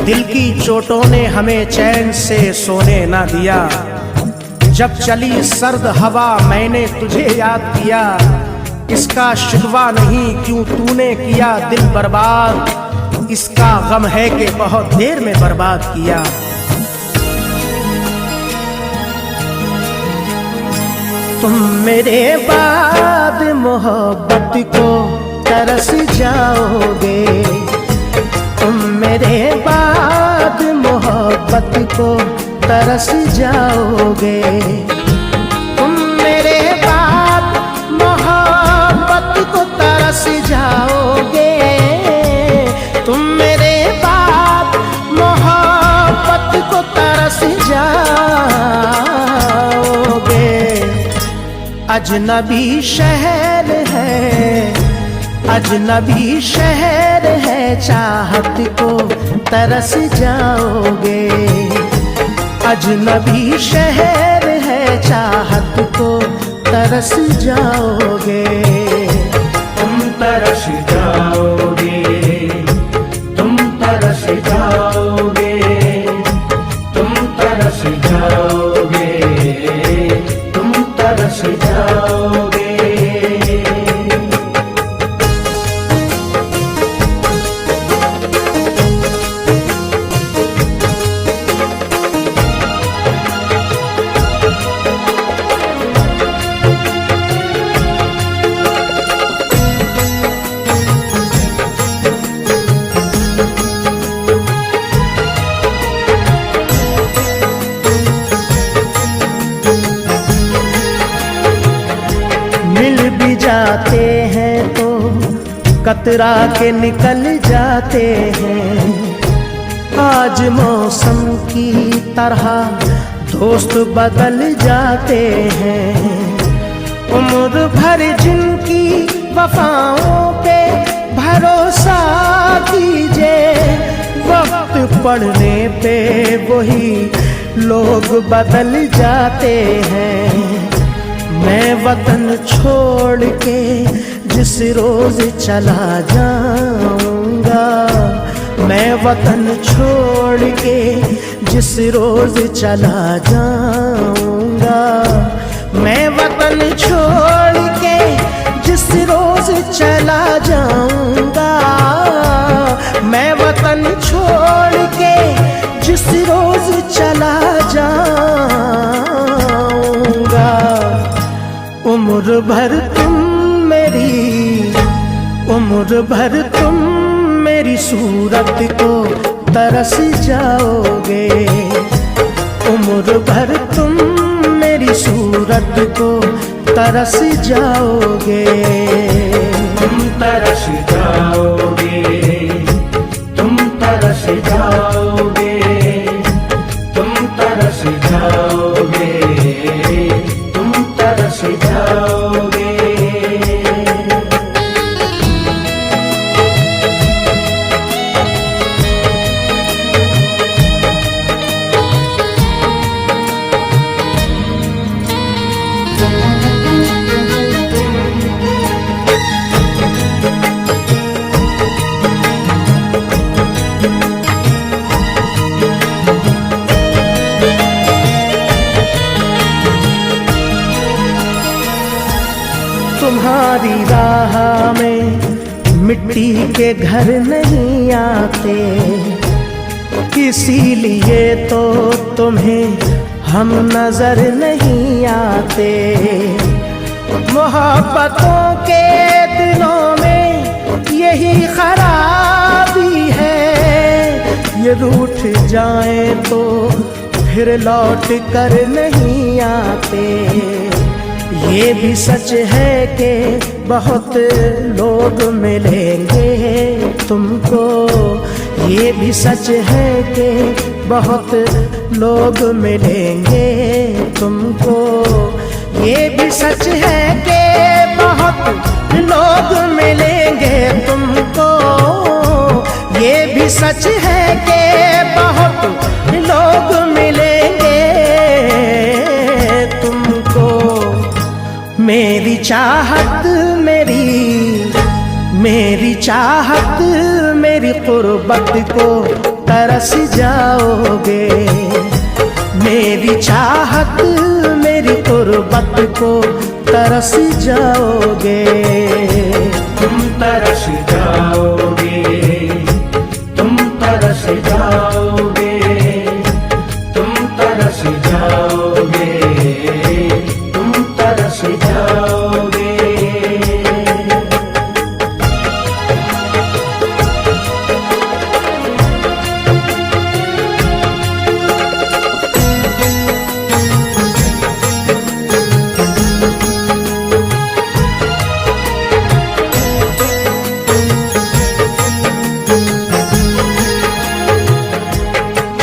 दिल की चोटों ने हमें चैन से सोने ना दिया। जब चली सर्द हवा मैंने तुझे याद किया। इसका शिकवा नहीं क्यों तूने किया दिल बर्बाद, इसका गम है कि बहुत देर में बर्बाद किया। तुम मेरे बाद मोहब्बत को तरस जाओगे, तुम मेरे बाद मोहब्बत को तरस जाओगे। तुम मेरे बाद मोहब्बत को तरस जाओगे, तुम मेरे बाद मोहब्बत को तरस जाओगे। अजनबी शहर है, अजनबी शहर है, चाहत को तरस जाओगे। अजनबी शहर है, चाहत को तरस जाओगे। तुम तरस जाओगे, तुम तरस जाओगे, तुम तरस जाओगे, तुम तरस जाओगे। जाते हैं तो कतरा के निकल जाते हैं। आज मौसम की तरह दोस्त बदल जाते हैं। उम्र भर जिनकी वफाओं पे भरोसा कीजिए, वक्त पड़ने पे वही लोग बदल जाते हैं। मैं वतन छोड़ के जिस रोज चला जाऊंगा, मैं वतन छोड़ के जिस रोज चला जाऊंगा, मैं वतन छोड़ के जिस रोज चला जाऊंगा, मैं वतन छोड़ के जिस रोज चला जाऊंगा। उम्र भर तुम मेरी, उम्र भर तुम मेरी सूरत को तरस जाओगे। उम्र भर तुम मेरी सूरत को तरस जाओगे। तुम तरस जाओगे, तुम तरस जाओगे, तुम तरस जाओगे, तुम तरस जाओगे। तुम्हारी राह में मिट्टी के घर नहीं आते, इसीलिए तो तुम्हें हम नजर नहीं आते। मोहब्बतों के दिलों में यही खराबी है, ये रूठ जाए तो फिर लौट कर नहीं आते। ये भी सच है कि बहुत लोग मिलेंगे तुमको, ये भी सच है कि बहुत लोग मिलेंगे तुमको। ये भी सच है कि बहुत लोग मिलेंगे तुमको। ये भी सच है कि बहुत लोग मिलेंगे तुमको। मेरी चाहत मेरी चाहत मेरी कुर्बत को तरस जाओगे। मेरी चाहत मेरी तुरबत को तरस जाओगे। तुम तरस जाओगे, तुम तरस जाओगे, तुम तरस जाओगे, तुम तरस जाओगे।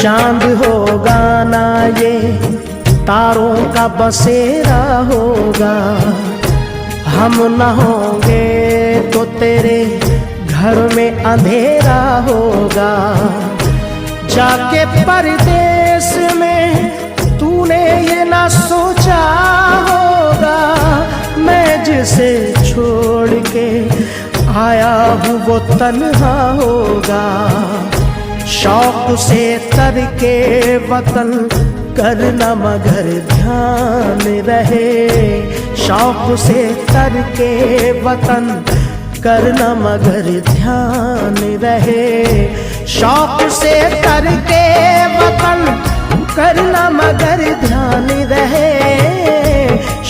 चांद होगा ना ये तारों का बसेरा होगा। हम न होंगे तो तेरे घर में अंधेरा होगा। जाके परदेस में तूने ये ना सोचा होगा, मैं जिसे छोड़ के आया हूँ वो तन्हा होगा। शौक से तर के वतन करना मगर ध्यान रहे। शौक से तर के वतन करना मगर ध्यान रहे। शौक से तर के वतन करना मगर ध्यान रहे।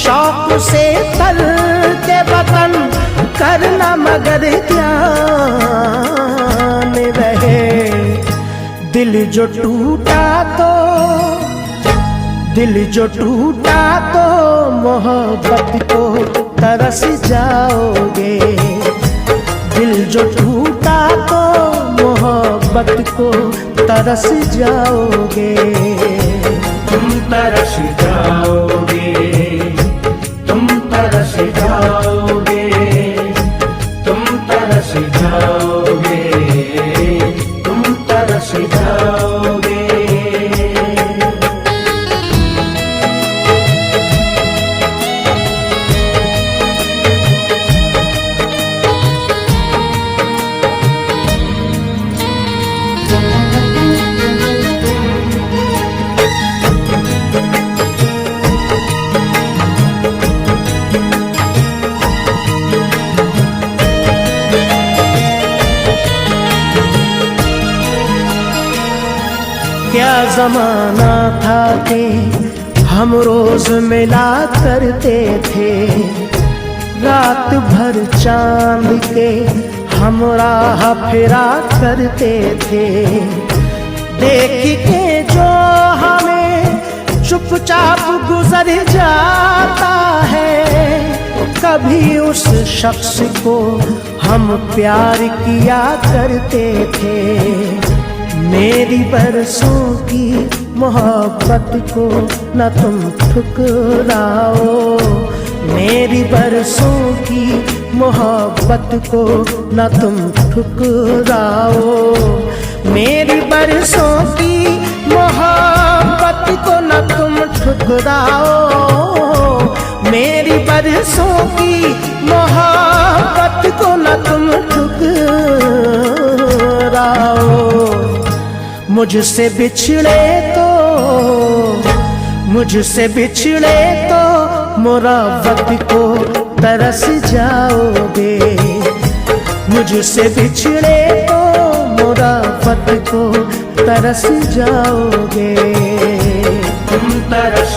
शौक से तर के वतन करना मगर ध्यान रहे। दिल जो टूटा तो मोहब्बत को तरस जाओगे। दिल जो टूटा तो मोहब्बत को तरस जाओगे। तुम तरस जाओगे, तुम तरस जाओगे, तुम तरस जाओगे, तुम तरस जाओगे। क्या जमाना था कि हम रोज मिला करते थे। रात भर चांद के हम राह फिरा करते थे। देख के जो हमें चुपचाप गुजर जाता है, कभी उस शख्स को हम प्यार किया करते थे। मेरी बरसों की मोहब्बत को न तुम ठुकराओ। मेरी बरसों की मोहब्बत को न तुम ठुकराओ। मेरी बरसों की मोहब्बत को न तुम ठुकराओ। मेरी बरसों की मोहब्बत को न तुम ठुकराओ। मुझसे बिछड़े तो मुरावत को तरस जाओगे। मुझसे बिछड़े तो मुरावत को तरस जाओगे। तुम तरस